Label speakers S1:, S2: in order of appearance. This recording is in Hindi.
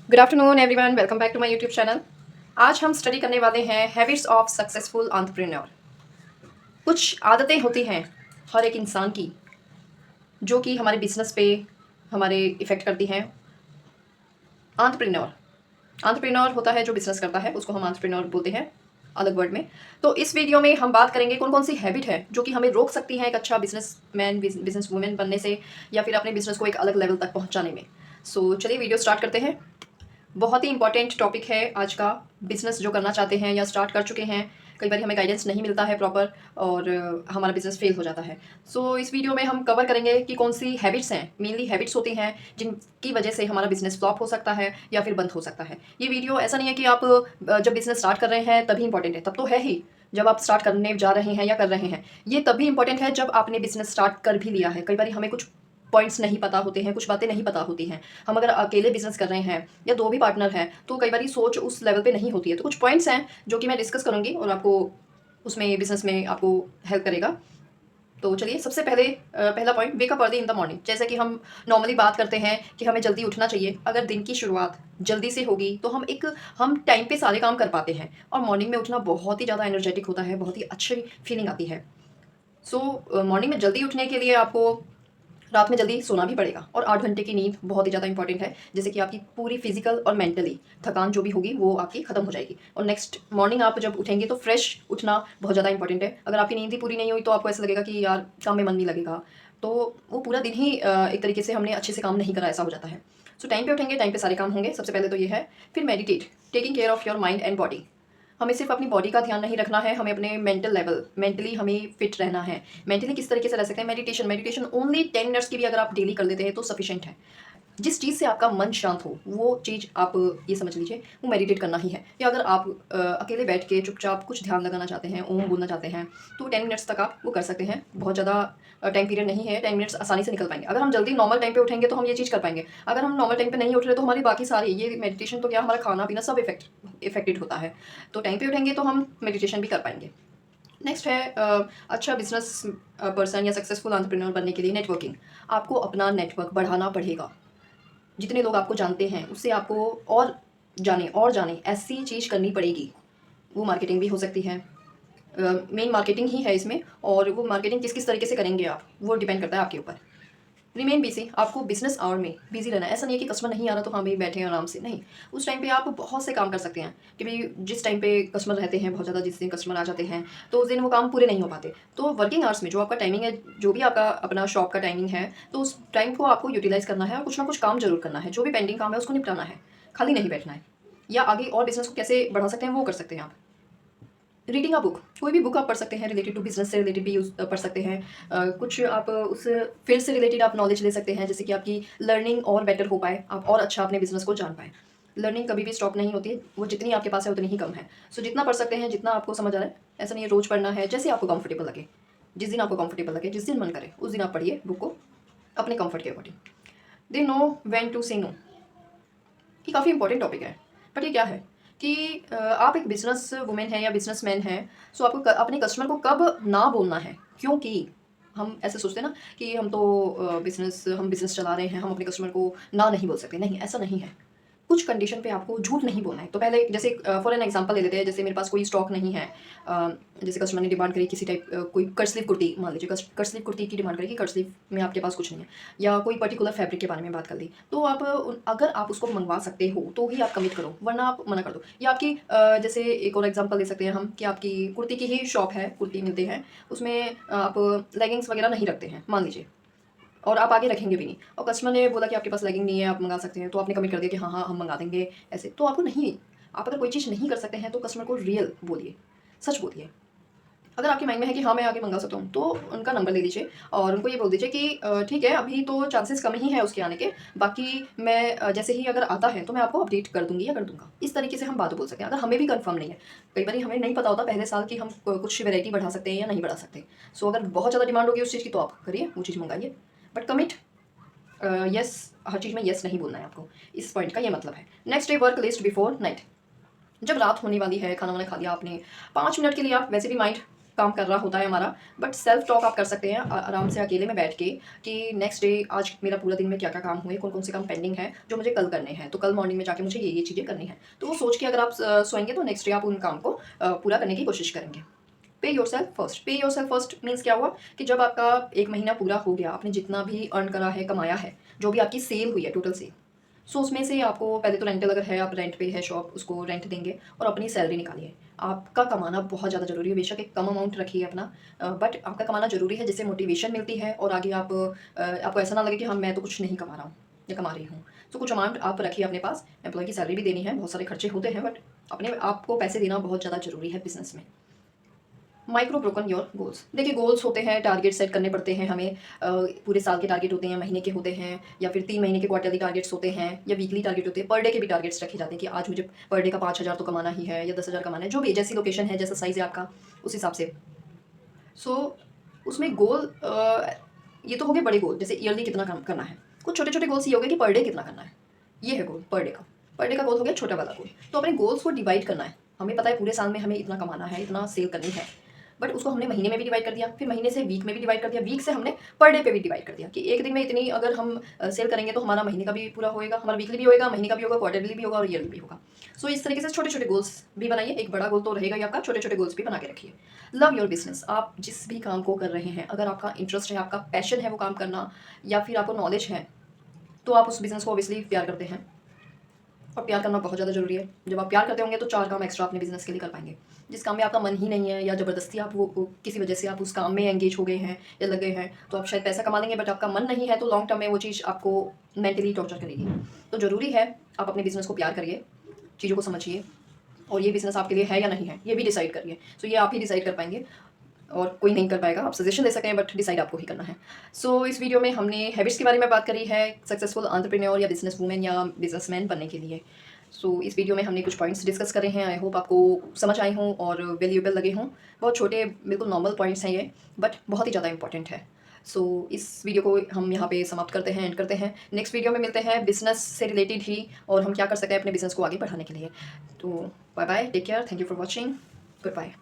S1: Good afternoon everyone, welcome back to my YouTube channel. आज हम स्टडी करने वाले हैं हैबिट्स ऑफ सक्सेसफुल एंटरप्रेन्योर। कुछ आदतें होती हैं हर एक इंसान की जो कि हमारे बिजनेस पे हमारे इफ़ेक्ट करती हैं। एंटरप्रेन्योर एंटरप्रेन्योर होता है जो बिजनेस करता है, उसको हम एंटरप्रेन्योर बोलते हैं अलग वर्ड में। तो इस वीडियो में हम बात करेंगे कौन कौन सी हैबिट है जो कि हमें रोक सकती है एक अच्छा बिजनेसमैन बिजनेस वूमेन बनने से या फिर अपने बिजनेस को एक अलग लेवल तक पहुंचाने में। सो चलिए वीडियो स्टार्ट करते हैं। बहुत ही इंपॉर्टेंट टॉपिक है आज का। बिजनेस जो करना चाहते हैं या स्टार्ट कर चुके हैं, कई बार हमें गाइडेंस नहीं मिलता है प्रॉपर और हमारा बिजनेस फेल हो जाता है। सो इस वीडियो में हम कवर करेंगे कि कौन सी हैबिट्स हैं, मेनली हैबिट्स होती हैं जिनकी वजह से हमारा बिजनेस फ्लॉप हो सकता है या फिर बंद हो सकता है। ये वीडियो ऐसा नहीं है कि आप जब बिजनेस स्टार्ट कर रहे हैं तभी इंपॉर्टेंट है, तब तो है ही। जब आप स्टार्ट करने जा रहे हैं या कर रहे हैं, ये तभी इंपॉर्टेंट है जब आपने बिजनेस स्टार्ट कर भी लिया है। कई बार हमें कुछ पॉइंट्स नहीं पता होते हैं, कुछ बातें नहीं पता होती हैं। हम अगर अकेले बिजनेस कर रहे हैं या दो भी पार्टनर हैं तो कई बार सोच उस लेवल पे नहीं होती है। तो कुछ पॉइंट्स हैं जो कि मैं डिस्कस करूंगी और आपको उसमें बिजनेस में आपको हेल्प करेगा। तो चलिए सबसे पहले पहला point, wake up early in the morning. जैसे कि हम नॉर्मली बात करते हैं कि हमें जल्दी उठना चाहिए। अगर दिन की शुरुआत जल्दी से होगी तो हम टाइम पे सारे काम कर पाते हैं। और मॉर्निंग में उठना बहुत ही ज़्यादा एनर्जेटिक होता है, बहुत ही अच्छी फीलिंग आती है। सो मॉर्निंग में जल्दी उठने के लिए आपको रात में जल्दी सोना भी पड़ेगा और 8 घंटे की नींद बहुत ही ज़्यादा इंपॉर्टेंट है, जिससे कि आपकी पूरी फिजिकल और मेंटली थकान जो भी होगी वो आपकी खत्म हो जाएगी। और नेक्स्ट मॉर्निंग आप जब उठेंगे तो फ्रेश उठना बहुत ज़्यादा इंपॉर्टेंट है। अगर आपकी नींद ही पूरी नहीं हुई तो आपको ऐसा लगेगा कि यार काम में मन नहीं लगेगा, तो वो पूरा दिन ही एक तरीके से हमने अच्छे से काम नहीं करा, ऐसा हो जाता है। सो टाइम पे उठेंगे, टाइम पे सारे काम होंगे, सबसे पहले तो ये है। फिर meditate, taking care of your mind and body. हमें सिर्फ अपनी बॉडी का ध्यान नहीं रखना है, हमें अपने मेंटल लेवल, मेंटली हमें फिट रहना है। मेंटली किस तरीके से रह सकते हैं? मेडिटेशन मेडिटेशन ओनली 10 मिनट्स की भी अगर आप डेली कर लेते हैं तो सफिशिएंट है। जिस चीज़ से आपका मन शांत हो वो चीज़ आप ये समझ लीजिए वो मेडिटेट करना ही है। या अगर आप अकेले बैठ के चुपचाप कुछ ध्यान लगाना चाहते हैं, ओम बोलना चाहते हैं, तो 10 मिनट्स तक आप वो कर सकते हैं। बहुत ज़्यादा टाइम पीरियड नहीं है, 10 मिनट्स आसानी से निकल पाएंगे। अगर हम जल्दी नॉर्मल टाइम पे उठेंगे तो हम ये चीज़ कर पाएंगे। अगर हम नॉर्मल टाइम पे नहीं उठ रहे तो हमारी बाकी सारी ये मेडिटेशन तो क्या, हमारा खाना पीना सब इफेक्टेड होता है। तो टाइम पे उठेंगे तो हम मेडिटेशन भी कर पाएंगे। नेक्स्ट है अच्छा बिजनेस पर्सन या सक्सेसफुल एंटरप्रेन्योर बनने के लिए नेटवर्किंग। आपको अपना नेटवर्क बढ़ाना पड़ेगा। जितने लोग आपको जानते हैं उससे आपको और जाने ऐसी चीज़ करनी पड़ेगी। वो मार्केटिंग भी हो सकती है, मेन मार्केटिंग ही है इसमें। और वो मार्केटिंग किस किस तरीके से करेंगे आप, वो डिपेंड करता है आपके ऊपर। रिमेन बिजी, आपको बिजनेस आवर में बिजी रहना है। ऐसा नहीं है कि कस्टमर नहीं आ रहा तो हाँ भाई बैठे हैं आराम से, नहीं। उस टाइम पे आप बहुत से काम कर सकते हैं कि भाई जिस टाइम पे कस्टमर रहते हैं बहुत ज़्यादा, जिस दिन कस्टमर आ जाते हैं तो उस दिन वो काम पूरे नहीं हो पाते। तो वर्किंग आवर्स में जो आपका टाइमिंग है, जो भी आपका अपना शॉप का टाइमिंग है, तो उस टाइम को आपको यूटिलाइज करना है और कुछ ना कुछ काम जरूर करना है। जो भी पेंडिंग काम है उसको निपटाना है, खाली नहीं बैठना है। या आगे और बिजनेस को कैसे बढ़ा सकते हैं वो कर सकते हैं आप। रीडिंग अ बुक, कोई भी बुक आप पढ़ सकते हैं, रिलेटेड टू बिजनेस से रिलेटेड भी यूज पढ़ सकते हैं। कुछ आप उस फील्ड से रिलेटेड आप नॉलेज ले सकते हैं, जैसे कि आपकी लर्निंग और बेटर हो पाए, आप और अच्छा अपने बिजनेस को जान पाए। लर्निंग कभी भी स्टॉप नहीं होती, वो जितनी आपके पास है उतनी ही कम है। सो जितना पढ़ सकते हैं, जितना आपको समझ आ रहा है, ऐसा नहीं है रोज पढ़ना है, जैसे आपको कंफर्टेबल लगे। जिस दिन आपको कंफर्टेबल लगे, जिस दिन मन करे उस दिन आप पढ़िए बुक को अपने कंफर्ट के according. They know when to say no, ये काफ़ी इंपॉर्टेंट टॉपिक है। बट ये क्या है कि आप एक बिजनेस वुमेन हैं या बिजनेसमैन हैं, सो आपको अपने कस्टमर को कब ना बोलना है। क्योंकि हम ऐसे सोचते हैं ना कि हम बिजनेस चला रहे हैं, हम अपने कस्टमर को ना नहीं बोल सकते। नहीं, ऐसा नहीं है। कुछ कंडीशन पे आपको झूठ नहीं बोलना है। तो पहले जैसे फॉर एन एग्जांपल ले लेते हैं, जैसे मेरे पास कोई स्टॉक नहीं है। जैसे कस्टमर ने डिमांड करी किसी टाइप कोई कट स्लीव कुर्ती, मान लीजिए कट स्लीव कुर्ती की डिमांड करी कि कट स्लीव में आपके पास कुछ नहीं है, या कोई पर्टिकुलर फैब्रिक के बारे में बात कर ली, तो आप अगर आप उसको मंगवा सकते हो तो ही आप कमिट करो, वरना आप मना कर दो। या आपकी जैसे एक और एग्जांपल ले सकते हैं हम कि आपकी कुर्ती की ही शॉप है, कुर्ती मिलते हैं, उसमें आप लेगिंग्स वगैरह नहीं रखते हैं मान लीजिए, और आप आगे रखेंगे भी नहीं, और कस्टमर ने बोला कि आपके पास लेगिंग नहीं है, आप मंगा सकते हैं, तो आपने कमिट कर दिया कि हाँ हाँ हम मंगा देंगे ऐसे। तो आपको नहीं, आप अगर कोई चीज़ नहीं कर सकते हैं तो कस्टमर को रियल बोलिए, सच बोलिए। अगर आपके माइंड में है कि हाँ मैं आगे मंगा सकता हूँ, तो उनका नंबर ले लीजिए और उनको ये बोल दीजिए कि ठीक है अभी तो चांसेस कम ही है उसके आने के, बाकी मैं जैसे ही अगर आता है तो मैं आपको अपडेट कर दूंगी या कर दूंगा। इस तरीके से हम बात बोल सकते हैं अगर हमें भी कंफर्म नहीं है। कई बार हमें नहीं पता होता पहले साल कि हम कुछ वैरायटी बढ़ा सकते हैं या नहीं बढ़ा सकते। सो अगर बहुत ज़्यादा डिमांड होगी उस चीज़ की तो आप करिए, वो चीज़ मंगाइए, बट कमिट यस, हर चीज़ में यस नहीं बोलना है आपको। इस पॉइंट का ये मतलब है। Next day work list before night. जब रात होने वाली है, खाना वाना खा लिया आपने, 5 मिनट के लिए आप वैसे भी माइंड काम कर रहा होता है हमारा, बट सेल्फ टॉक आप कर सकते हैं आराम से अकेले में बैठ के कि नेक्स्ट डे आज मेरा पूरा दिन में क्या क्या काम हुए, कौन कौन से काम पेंडिंग है जो मुझे कल करने हैं, तो कल मॉर्निंग में जाके मुझे ये चीज़ें करनी है। तो वो सोच के अगर आप सोएंगे तो नेक्स्ट डे आप उन काम को पूरा करने की कोशिश करेंगे। पे योर सेल्फ फर्स्ट। पे योर सेल्फ फर्स्ट मीन्स क्या हुआ कि जब आपका 1 महीना पूरा हो गया, आपने जितना भी अर्न करा है, कमाया है, जो भी आपकी सेल हुई है, टोटल सेल, सो उसमें से आपको पहले तो रेंटल अगर है, आप रेंट पे है शॉप, उसको रेंट देंगे और अपनी सैलरी निकालिए। आपका कमाना बहुत ज़्यादा ज़रूरी है, बेशक एक कम अमाउंट रखिए अपना, बट आपका कमाना ज़रूरी है, जिससे मोटिवेशन मिलती है और आगे आपको ऐसा ना लगे कि हाँ मैं तो कुछ नहीं कमा रहा हूँ या कमा रही हूँ। तो कुछ अमाउंट आप रखिए अपने पास, एम्प्लॉय की सैलरी भी देनी है, बहुत सारे खर्चे होते हैं, बट अपने आपको पैसे देना बहुत ज़्यादा ज़रूरी है बिजनेस में। Micro broken your goals. देखिए गोल्स होते हैं, टारगेट सेट करने पड़ते हैं हमें, पूरे साल के टारगेट होते हैं, महीने के होते हैं, या फिर 3 महीने के क्वार्टरली टारगेट्स होते हैं, या वीकली टारगेट होते हैं, पर डे के भी टारगेट्स रखे जाते हैं कि आज मुझे पर डे का 5,000 तो कमाना ही है या 10,000 कमाना है, जो भी जैसी लोकेशन है, जैसा साइज़ है आपका, उस हिसाब से। सो उसमें गोल ये तो हो गए बड़े गोल, जैसे ईयरली कितना काम करना है। कुछ छोटे छोटे गोल्स ये हो गए कि पर डे कितना करना है, ये है गोल पर डे का। पर डे का गोल हो गया छोटा वाला गोल। तो अपने गोल्स को डिवाइड करना है, हमें पता है पूरे साल में हमें इतना कमाना है, इतना सेल करनी है, बट उसको हमने महीने में भी डिवाइड कर दिया, फिर महीने से वीक में भी डिवाइड कर दिया, वीक से हमने पर डे पे भी डिवाइड कर दिया कि एक दिन में इतनी अगर हम सेल करेंगे तो हमारा महीने का भी पूरा होएगा, हमारा वीकली भी होएगा, महीने का भी होगा, क्वार्टरली भी होगा और ईयरली भी होगा। सो इस तरीके से छोटे छोटे गोल्स भी बनाइए, एक बड़ा गोल तो रहेगा ही आपका, छोटे छोटे गोल्स भी बना के रखिए। Love your business. आप जिस भी काम को कर रहे हैं, अगर आपका इंटरेस्ट है, आपका पैशन है वो काम करना, या फिर आपको नॉलेज है, तो आप उस बिज़नेस को ऑब्वियसली प्यार करते हैं, और प्यार करना बहुत ज़्यादा ज़रूरी है। जब आप प्यार करते होंगे तो 4 काम एक्स्ट्रा अपने बिज़नेस के लिए कर पाएंगे। जिस काम में आपका मन ही नहीं है, या ज़बरदस्ती आप वो किसी वजह से आप उस काम में एंगेज हो गए हैं या लग गए हैं, तो आप शायद पैसा कमा लेंगे, बट आपका मन नहीं है, तो लॉन्ग टर्म में वो चीज़ आपको मेंटली टॉर्चर करेगी। तो ज़रूरी है आप अपने बिज़नेस को प्यार करिए, चीज़ों को समझिए, और ये बिज़नेस आपके लिए है या नहीं है, ये भी डिसाइड करिए। सो ये आप ही डिसाइड कर पाएंगे और कोई नहीं कर पाएगा। आप सजेशन दे सकते हैं, बट डिसाइड आपको ही करना है। सो इस वीडियो में हमने हैबिट्स के बारे में बात करी है सक्सेसफुल एंटरप्रेन्योर या बिजनेस वूमेन या बिजनेसमैन बनने के लिए। सो इस वीडियो में हमने कुछ पॉइंट्स डिस्कस करे हैं। आई होप आपको समझ आए हों और वैल्यूएबल लगे हों। बहुत छोटे बिल्कुल नॉर्मल पॉइंट्स हैं ये, बट बहुत ही ज़्यादा इंपॉर्टेंट है। सो इस वीडियो को हम यहाँ पे समाप्त करते हैं, एंड करते हैं। नेक्स्ट वीडियो में मिलते हैं बिजनेस से रिलेटेड ही, और हम क्या कर सकते हैं अपने बिजनेस को आगे बढ़ाने के लिए। तो bye bye, take care, thank you for watching, good bye.